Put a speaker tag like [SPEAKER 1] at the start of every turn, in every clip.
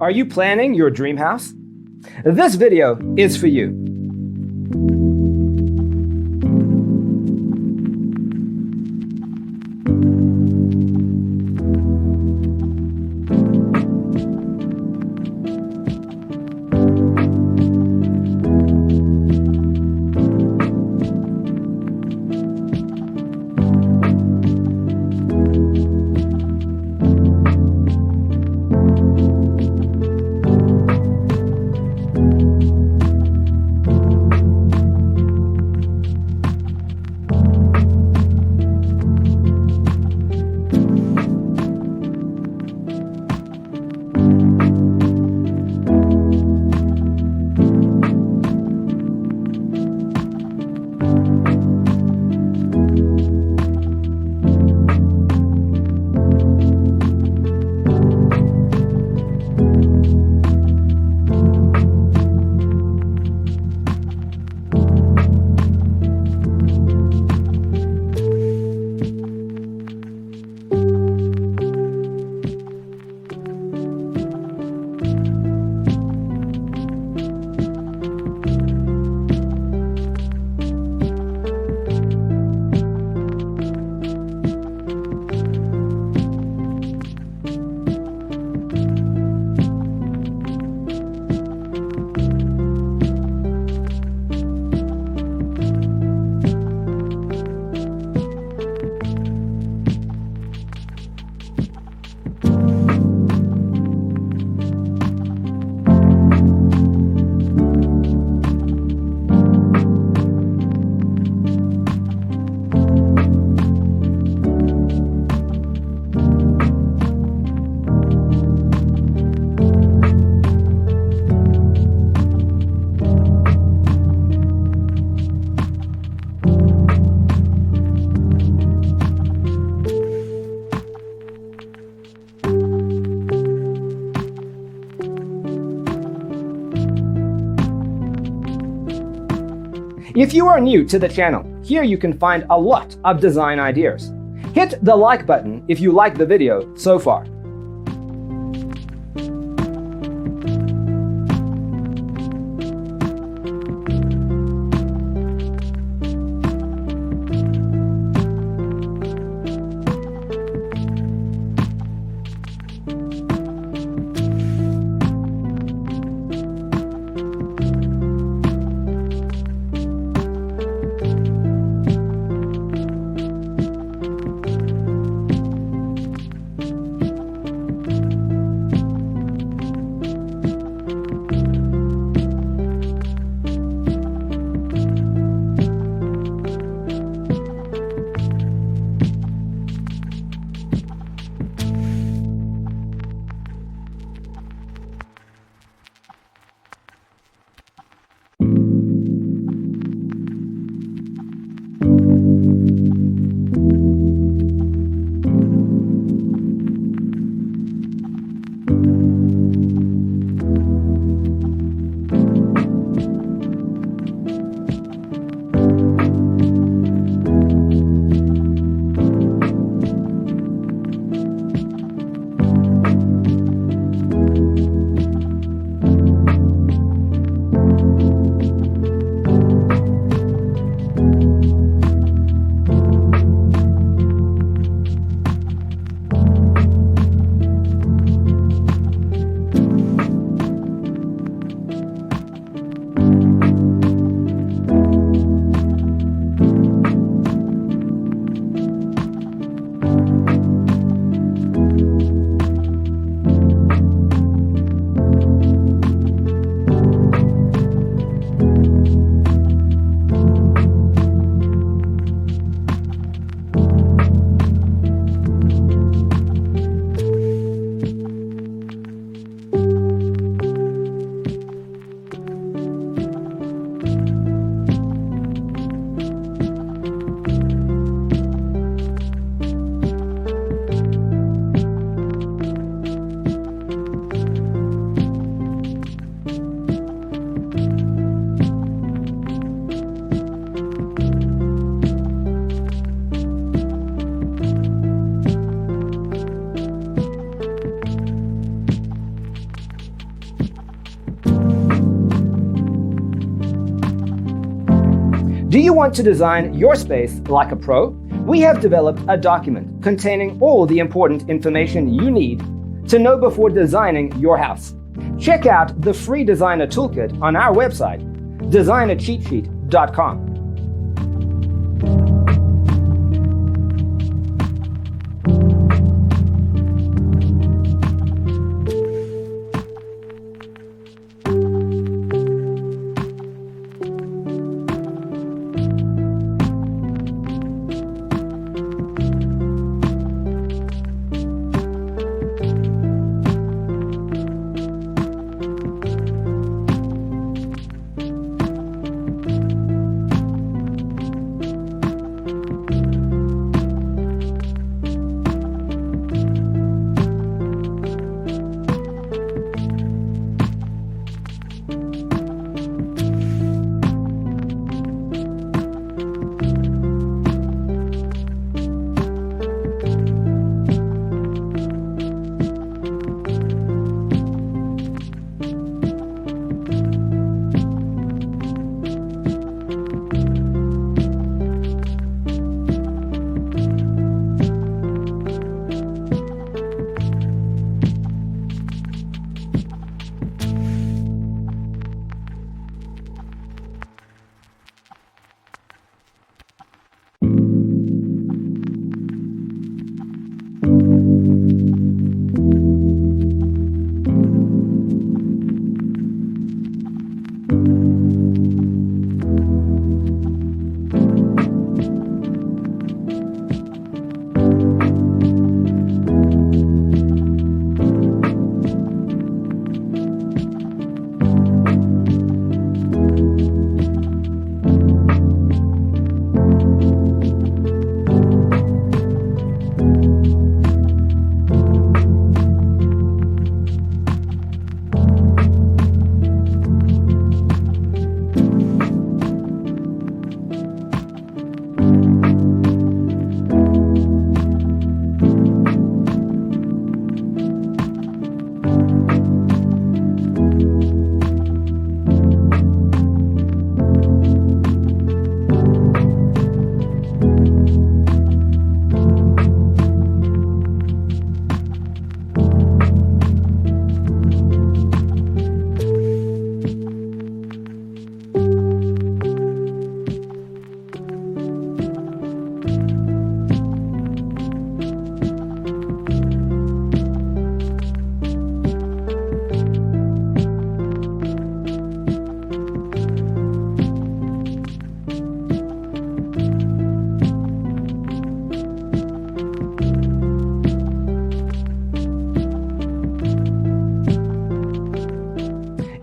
[SPEAKER 1] Are you planning your dream house? This video is for you. If you are new to the channel, here you can find a lot of design ideas. Hit the like button if you like the video so far. Do you want to design your space like a pro? We have developed a document containing all the important information you need to know before designing your house. Check out the free designer toolkit on our website, designercheatsheet.com.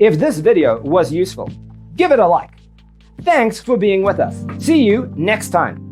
[SPEAKER 1] If this video was useful, give it a like. Thanks for being with us. See you next time.